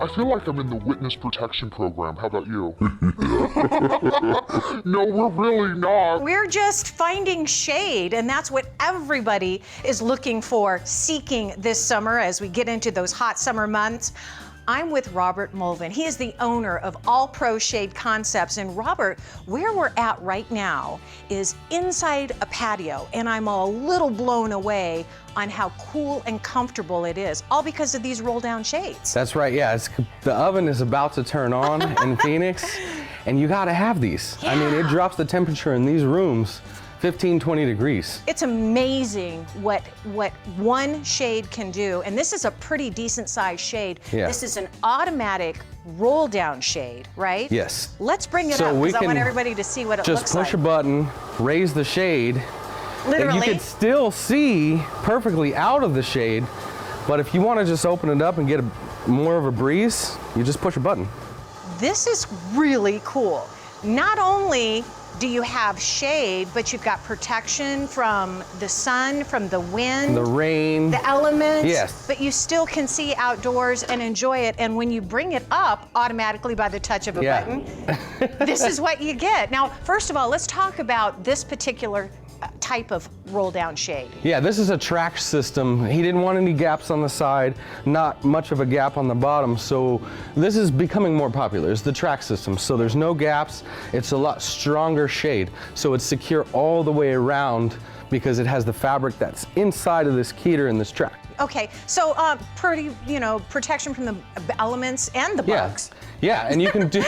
I feel like I'm in the witness protection program. How about you? No, we're really not. We're just finding shade, and that's what everybody is looking for, seeking this summer as we get into those hot summer months. I'm with Robert Mulvin. He is the owner of All Pro Shade Concepts. And Robert, where we're at right now is inside a patio, and I'm a little blown away on how cool and comfortable it is, all because of these roll-down shades. That's right, yeah. The oven is about to turn on in Phoenix, and you gotta have these. Yeah. I mean, it drops the temperature in these rooms 15, 20 degrees. It's amazing what one shade can do, and this is a pretty decent sized shade. Yeah. This is an automatic roll down shade, right? Yes. Let's bring it So up we because I want can everybody to see what it looks like. Just push a button, raise the shade. Literally. And you could still see perfectly out of the shade, but if you want to just open it up and get more of a breeze, you just push a button. This is really cool. Not only do you have shade, but you've got protection from the sun, from the wind, The rain. the elements. Yes. But you still can see outdoors and enjoy it. And when you bring it up automatically by the touch of a button, this is what you get. Now, first of all, let's talk about this particular type of roll down shade. Yeah, this is a track system. He didn't want any gaps on the side, not much of a gap on the bottom, so this is becoming more popular. It's the track system, so there's no gaps. It's a lot stronger shade, so it's secure all the way around because it has the fabric that's inside of this heater and this track. Okay, so pretty, protection from the elements and the bugs. Yeah, and you can do,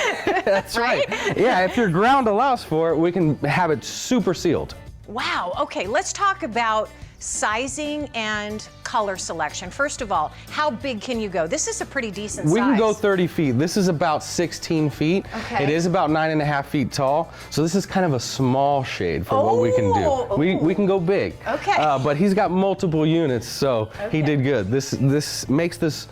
that's right. Yeah, if your ground allows for it, we can have it super sealed. Wow, okay, let's talk about sizing and color selection. First of all, how big can you go? This is a pretty decent size. We can go 30 feet. This is about 16 feet. Okay. It is about 9.5 feet tall. So this is kind of a small shade for what we can do. We can go big. Okay. But he's got multiple units, so he did good. This makes this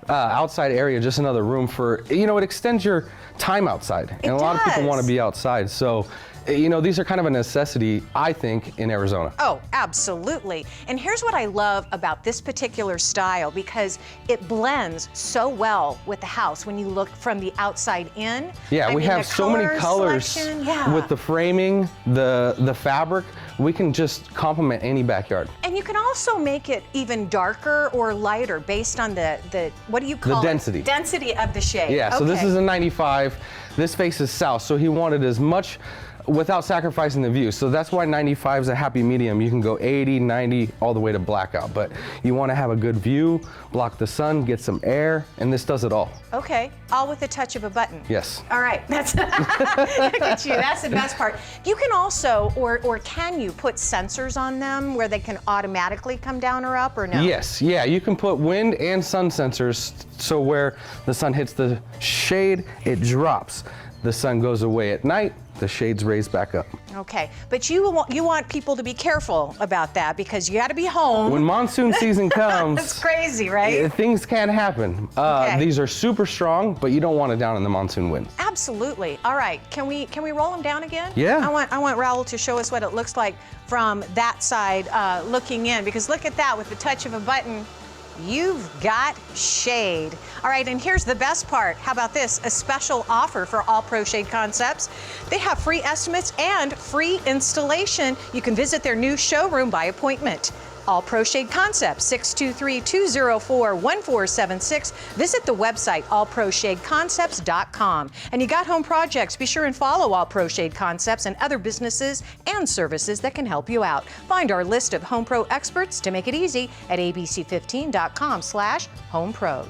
outside area just another room for, it extends your time outside. And a lot of people want to be outside. So, these are kind of a necessity, I think, in Arizona. Oh, absolutely. And here's what I love about this particular style, because it blends so well with the house when you look from the outside in. Yeah, we have so many colors with the framing, the fabric. We can just complement any backyard. And you can also make it even darker or lighter based on the what do you call it? The density. Density of the shade. Yeah, so this is a 95. This faces south, so he wanted as much without sacrificing the view. So that's why 95 is a happy medium. You can go 80, 90, all the way to blackout. But you want to have a good view, block the sun, get some air, and this does it all. Okay, all with the touch of a button. Yes. All right, that's look at you. That's the best part. You can also, or can you put sensors on them where they can automatically come down or up, or no? Yes, yeah, you can put wind and sun sensors, so where the sun hits the shade, it drops. The sun goes away at night, the shade's raised back up. Okay, but you want people to be careful about that because you got to be home. When monsoon season comes, it's crazy, right? Things can happen. These are super strong, but you don't want it down in the monsoon winds. Absolutely. All right, can we roll them down again? Yeah. I want Raul to show us what it looks like from that side looking in, because look at that, with the touch of a button. You've got shade. All right, and here's the best part. How about this? A special offer for All Pro Shade Concepts. They have free estimates and free installation. You can visit their new showroom by appointment. All Pro Shade Concepts, 623-204-1476. Visit the website, allproshadeconcepts.com. And you got home projects, be sure and follow All Pro Shade Concepts and other businesses and services that can help you out. Find our list of Home Pro experts to make it easy at abc15.com/homepros.